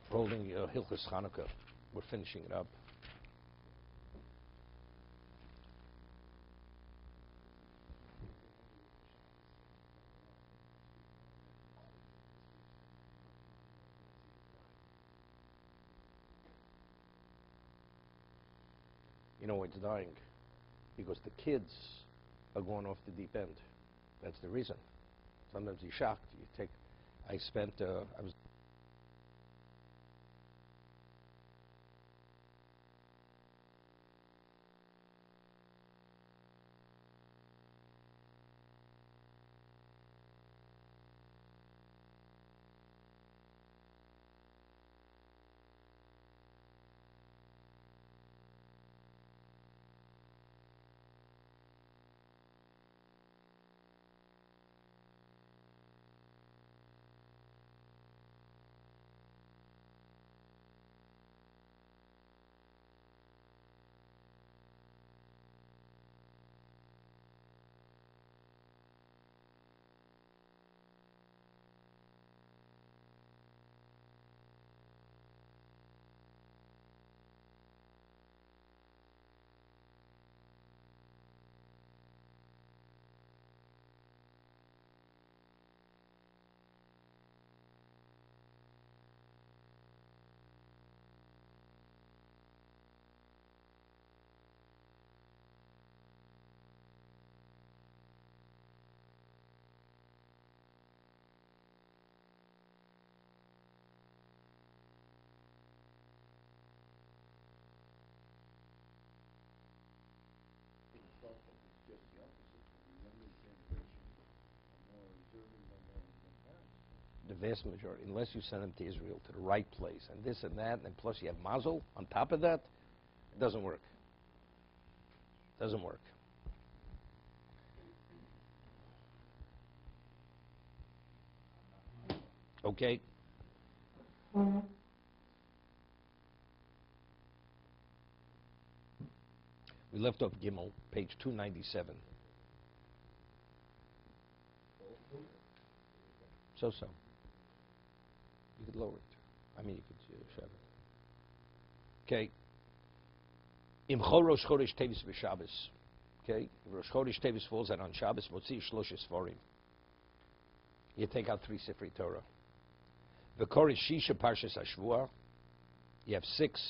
holding Hilchos Chanukah. We're finishing it up. You know, it's dying because the kids are going off the deep end. That's the reason. Sometimes you're shocked. I was the vast majority, unless you send them to Israel, to the right place, and this and that, and plus you have mazel on top of that, it doesn't work. Doesn't work. Okay? We left off Gimel, page 297. So. You could lower it. I mean, you could shove it. Okay. Im Chol Rosh Chodesh Tevis b'Shabbos. Okay. If Rosh Chodesh Tevis falls out on Shabbos, Motzi Shlosh Sforim. You take out 3 Sifrei Torah. V'Kor Shisha Parshas Hashvuah. You have 6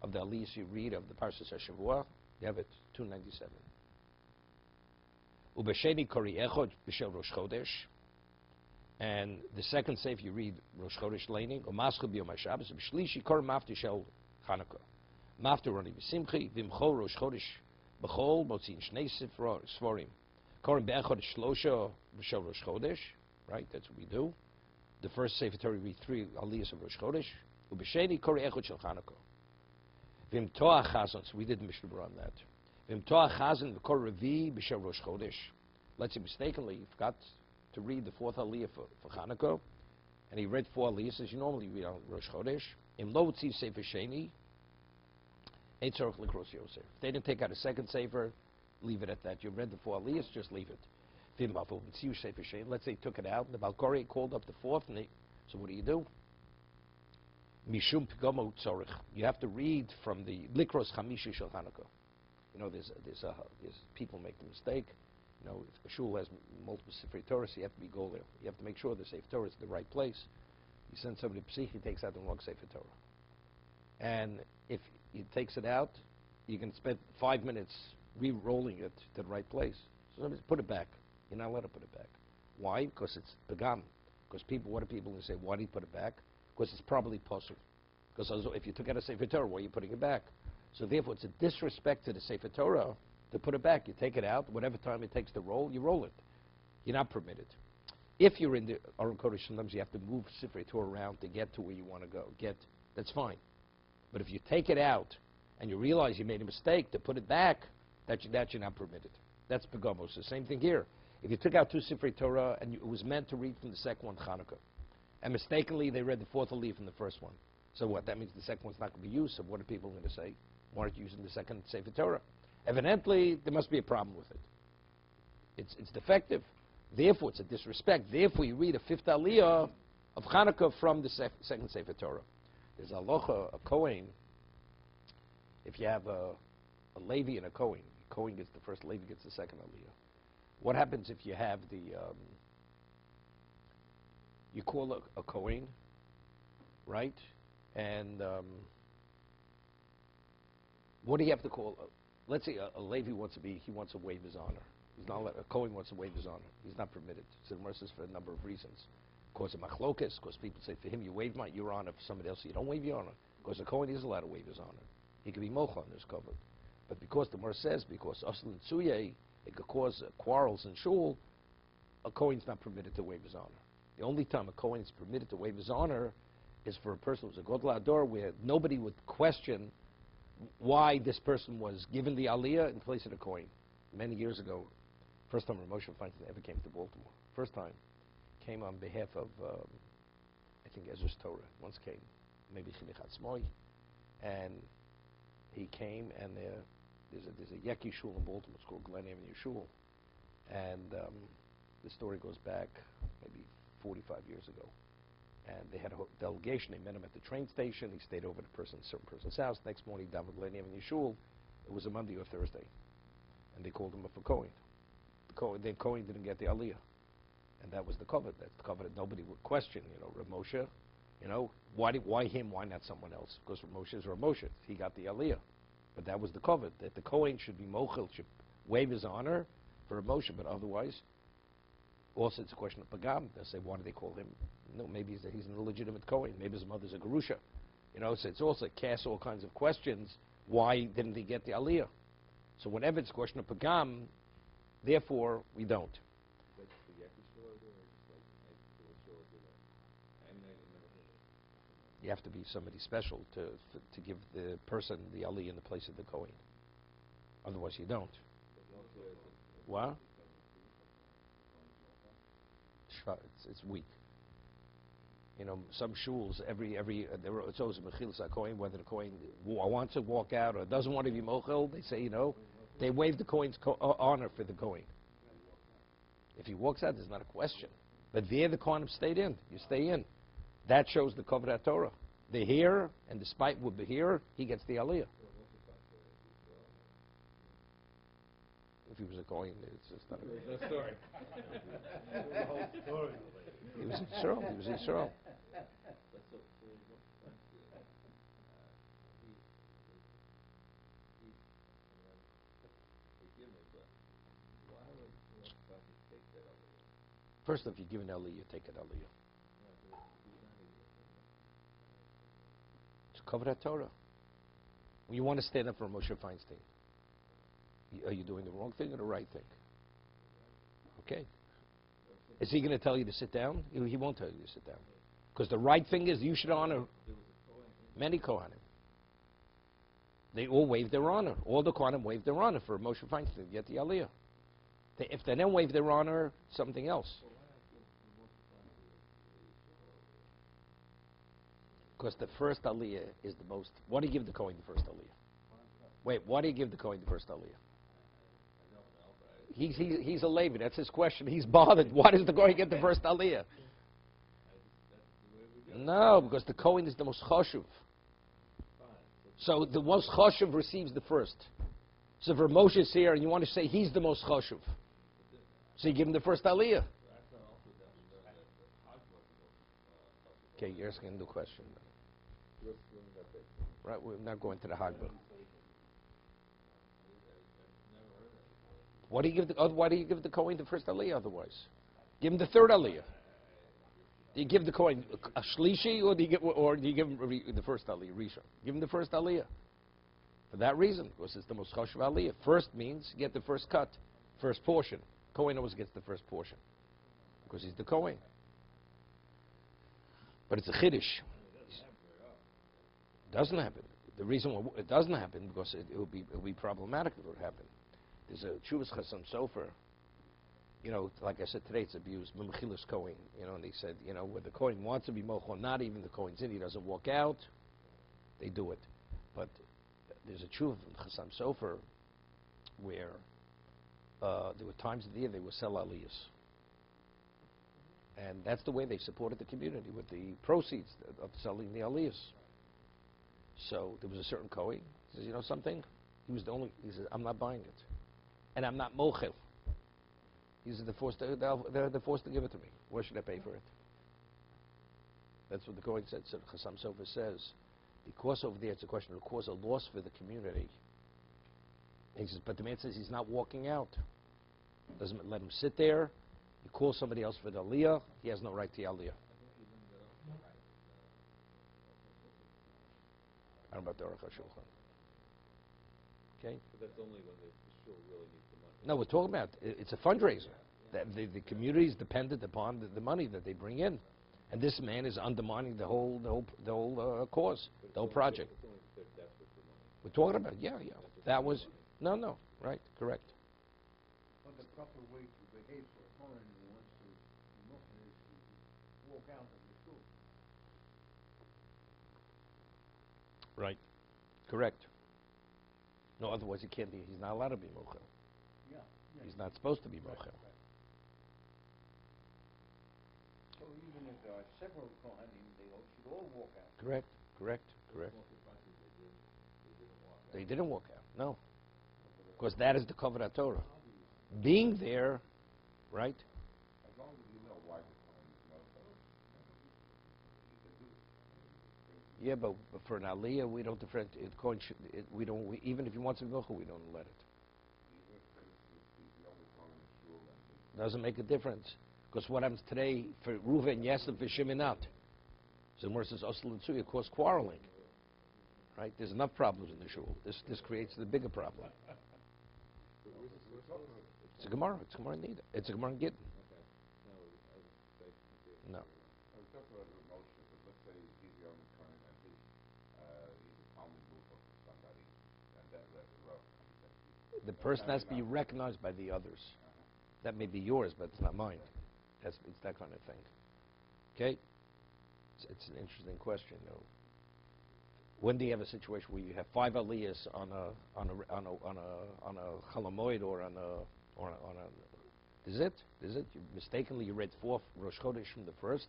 of the aliyahs you read of the Parshas Hashvuah. You have it, 297. Ubesheni Kori Echod B'Shel Rosh Chodesh. And the second seif you read Rosh Chodesh Leining, Umaschu B'Yom HaShabbos, B'Shlishi Kor Mafti Shel Chanukah. Mafti Roni B'Simchi, V'Imchol Rosh Chodesh B'Chol, Motzin Shnei Sforim. Kor B'Echod Shlosha B'Shel Rosh Chodesh, right, that's what we do. The first sefer Torah we read 3 aliyahs of Rosh Chodesh. Ubesheni Kor Echod Shel Chanukah. V'Im Toach Chazon, so we did Mishna Berura on that. V'Im Toach Chazon V'Kor Revi B'Shel Rosh Chodesh. Let's say mistakenly, you forgot to read the 4th aliyah for Chanukah, and he read 4 aliyahs as you normally read on Rosh Chodesh. Im lo tziv sefer sheni, ein tzorach likros Yosef. If they didn't take out a second sefer, leave it at that. You read the 4 aliyahs, just leave it. Vim bafo tziv sefer sheni. Let's say he took it out, and the Balkori called up the 4th, and so what do? Mishum pigamo tzorich. You have to read from the likros chamishi shel Chanukah. You know, there's people make the mistake. You know, if a shul has multiple Sifrei Torah, so you have to be go there. You have to make sure the Sefer Torah is in the right place. You send somebody to Psich, he takes out the wrong Sefer Torah. And if he takes it out, you can spend 5 minutes re-rolling it to the right place. So somebody put it back. You're not allowed to put it back. Why? Because it's pagam. Because what are people going to say? Why do you put it back? Because it's probably puzzle. Because if you took out a Sefer Torah, why are you putting it back? So therefore, it's a disrespect to the Sefer Torah to put it back. You take it out, whatever time it takes to roll, you roll it. You're not permitted. If you're in the Aron Kodesh, sometimes you have to move Sifrei Torah around to get to where you want to go. That's fine. But if you take it out and you realize you made a mistake to put it back, that you're not permitted. That's Begamos. The same thing here. If you took out 2 Sifrei Torah and it was meant to read from the second one, Chanukah, and mistakenly they read the 4th aliyah from the first one, so what? That means the second one's not going to be used. So what are people going to say? Why aren't you using the second Sefer Torah? Evidently, there must be a problem with it. It's defective. Therefore, it's a disrespect. Therefore, you read a 5th aliyah of Chanukah from the second Sefer Torah. There's a halacha, a Kohen, if you have a Levi and a Kohen gets the first, Levi gets the second aliyah. What happens if you have you call a Kohen, right? And what do you have to call? Let's say a Levi wants to waive his honor. He's not a Kohen wants to waive his honor. He's not permitted. So the mercy is for a number of reasons. Because of machlokas, because people say for him you waive your honor, for somebody else you don't waive your honor. Because a Kohen is allowed to waive his honor. He can be mocha on this covered. But because the Mer says, because Asl and Tsuye, it could cause quarrels in shul, a Kohen's not permitted to waive his honor. The only time a Kohen is permitted to waive his honor is for a person who's a Godel Ador, where nobody would question why this person was given the aliyah in place of the Kohen. Many years ago, first time Moshe Feinstein ever came to Baltimore. First time, came on behalf of, I think Ezra's Torah, once came, maybe Chinuch Atzmoi, and he came, and there's a Yeki shul in Baltimore, it's called Glen Avenue Shul, and the story goes back maybe 45 years ago. And they had a delegation. They met him at the train station. He stayed over at a certain person's house. Next morning, down at Glen Avenue Shul. It was a Monday or Thursday, and they called him up for Kohen. Then Kohen didn't get the aliyah, and that was the covenant. That's the covenant. Nobody would question. Rav Moshe. Why him? Why not someone else? Because Rav Moshe is Rav Moshe. He got the aliyah, but that was the covenant that the Kohen should be mochel, should waive his honor for Rav Moshe, but otherwise. Also, it's a question of pagam. They'll say, why do they call him? No, maybe he's an illegitimate Kohen. Maybe his mother's a Gerusha. So it's also casts all kinds of questions. Why didn't he get the aliyah? So whenever it's a question of pagam, therefore, we don't. You have to be somebody special to give the person the aliyah in the place of the Kohen. Otherwise, you don't. What? It's weak. Some shuls it's always a mechilas HaKohen, whether the Kohen wants to walk out or doesn't want to be mochel. They say they waive the Kohen's honor for the Kohen. If he walks out, there's not a question. But there the Kohanim stayed in. You stay in. That shows the Kavod Torah. They're here, and despite what we're here, he gets the aliyah. If he was a Kohen, it's just not a story. The whole story. He was Yisrael. First, if you give an aliyah, you take an aliyah. It's Kavod Torah. When you want to stand up for Moshe Feinstein, are you doing the wrong thing or the right thing? Okay. Is he going to tell you to sit down? He won't tell you to sit down. Because the right thing is you should honor many Kohanim. They all waive their honor. All the Kohanim waive their honor for Moshe Feinstein to get the aliyah. If they don't waive their honor, something else. Because the first aliyah is the most. Why do you give the Kohen the first aliyah? Wait, why do you give the Kohen the first aliyah? He's a Levi. That's his question. He's bothered. Why does the Kohen get the first aliyah? No, because the Kohen is the most chashuv. So the most chashuv receives the first. So if Moshe is here and you want to say he's the most chashuv, so you give him the first aliyah. Okay, you're asking the question. Right, we're not going to the Hagbah. Why do you give the Kohen the first aliyah otherwise? Give him the third aliyah. Do you give the Kohen a shlishi, or do you give him the first aliyah, Rishon? Give him the first aliyah. For that reason, because it's the most chashuv aliyah. First means you get the first cut, first portion. Kohen always gets the first portion because he's the Kohen. But it's a chiddush. It doesn't happen. The reason why it doesn't happen because it will be problematic if it would happen. There's a Chuvas Chasam Sofer. Like I said today, it's abused. Mechilas Kohen. And they said, where the Kohen wants to be mochel, not even the Kohen's in, he doesn't walk out. They do it. But there's a Chuv in Chasam Sofer where there were times of the year they would sell aliyahs. And that's the way they supported the community, with the proceeds of selling the aliyahs. So there was a certain Kohen. He says, you know something? He was the only. He says, I'm not buying it, and I'm not mochel. He says, they're forced to give it to me. Where should I pay for it? That's what the Kohen said. So Chassam Sofer says, because over there it's a question of cause a loss for the community. And he says, but the man says he's not walking out. Doesn't let him sit there. You call somebody else for the aliyah. He has no right to the aliyah. I don't know about the Aruch HaShulchan. Okay? But that's only when the shul really needs the money. No, we're talking about it's a fundraiser. The community is dependent upon the money that they bring in, and this man is undermining the whole cause, the whole project. It's only if they're desperate for money. We're talking about yeah. That was no, right, correct. But the proper way to behave for a foreigner who wants to is to walk out of the school. Right, correct. No, otherwise he can't be. He's not allowed to be mochel. Yeah. He's not supposed to be mochel. Right. So even if there are several Kohanim, they should all walk out. Correct. They didn't walk out. No, because that is the Kavod Torah. Being there, right? As long as you know why the Kohen is you can do it. Yeah, but for an aliyah, we don't differentiate. Even if he wants to go, we don't let it. Even if he's the only Kohen in the shul and Doesn't make a difference. Because what happens today for Reuven, Yosef, and Shimon not. So the Gemara says, Osel and Tzuya cause quarreling. Right? There's enough problems in the shul. This creates the bigger problem. It's a Gemara. It's a Gemara in Nida. It's a Gemara in Gittin. No. I was talking about the motion, but let's say he's the only Kohen and he's a Talmud Mufa for somebody, and that The person has to be recognized by the others. That may be yours, but it's not mine. It's that kind of thing. Okay? It's an interesting question, though. When do you have a situation where you have 5 aliyahs on a chalamoid or on a is it? You mistakenly you read 4 Rosh Chodesh from the first,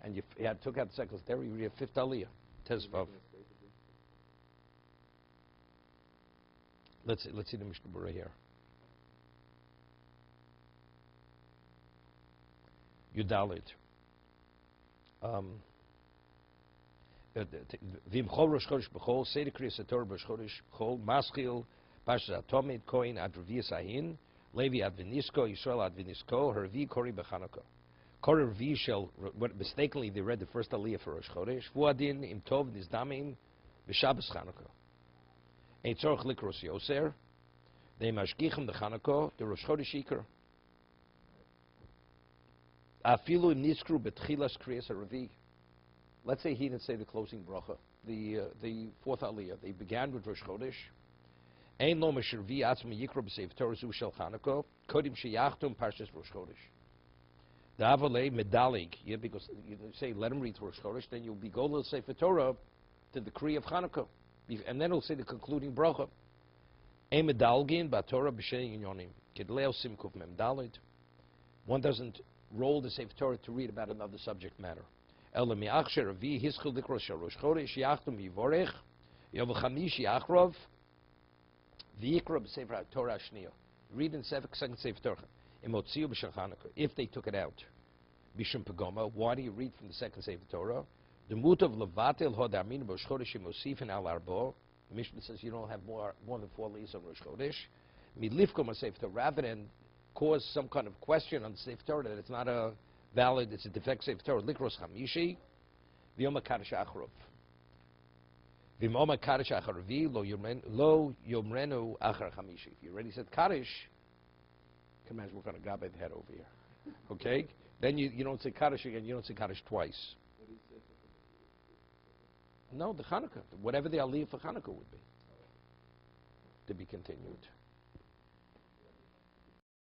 and you took out the second stereo, you read a 5th aliyah. Tezvav. Let's see the Mishna Berura here. Yudalit. Vim chol Rosh Chodesh b'chol Seder Kriyas HaTorah Rosh Chodesh b'chol Maschil parshas Atomid Kohen ad Revi'as Ahin Levi ad Vinisko Yisrael ad Vinisko Hervi Kori b'Chanukah. Kori Revi shall mistakenly they read the first aliyah for Rosh Chodesh Vuadin im Tov Nizdamim v'Shabbos Chanukah. Ein tzorach likros Yoser they mashgichem the Chanukah the Rosh Chodesh Iker. Afilu im Niskru b'Tchilas Kriyas HaRevi. Let's say he didn't say the closing bracha, the 4th aliyah. They began with Rosh Chodesh. Ein lo meshirvi atzma yikra b'seif Torah zu shel Chanukah kodim sheyachtum parshas Rosh Chodesh. The avalei medalig, yeah, because you say let him read Rosh Chodesh, then you'll be go to Sefer Torah to the Kriya of Chanukah, and then he'll say the concluding bracha. Ein medalgin b'Torah b'shei inyonim kedleo simkuf mem dalid. One doesn't roll the Sefer Torah to read about another subject matter. Ela mi'achsher avi hischil dikros shel Rosh Chodesh yachtum yivorech yom chamish yachrov v'yikra b'sefer Torah Shniya. Read in second Sefer Torah. Imotziu b'shel Chanukah. If they took it out, bishum pagoma. Why do you read from the second Sefer Torah? The mutav levatel hod amin Rosh Chodesh imosifin al arbo. The Mishnah says you don't have more than 4 leaves on Rosh Chodesh. Midlifkom a Sefer Torah, rather than cause some kind of question on the Sefer Torah that it's not a valid, it's a defect Sefer Torah. Likros chamishi v'yom hakadosh achrov. V'yom hakadosh achrovi lo yomrenu achar chamishi. If you already said kaddish, can imagine what kind of garbage head over here. Okay, then you don't say kaddish again. You don't say kaddish twice. No, the Chanukah, whatever the aliyah for Chanukah would be, to be continued.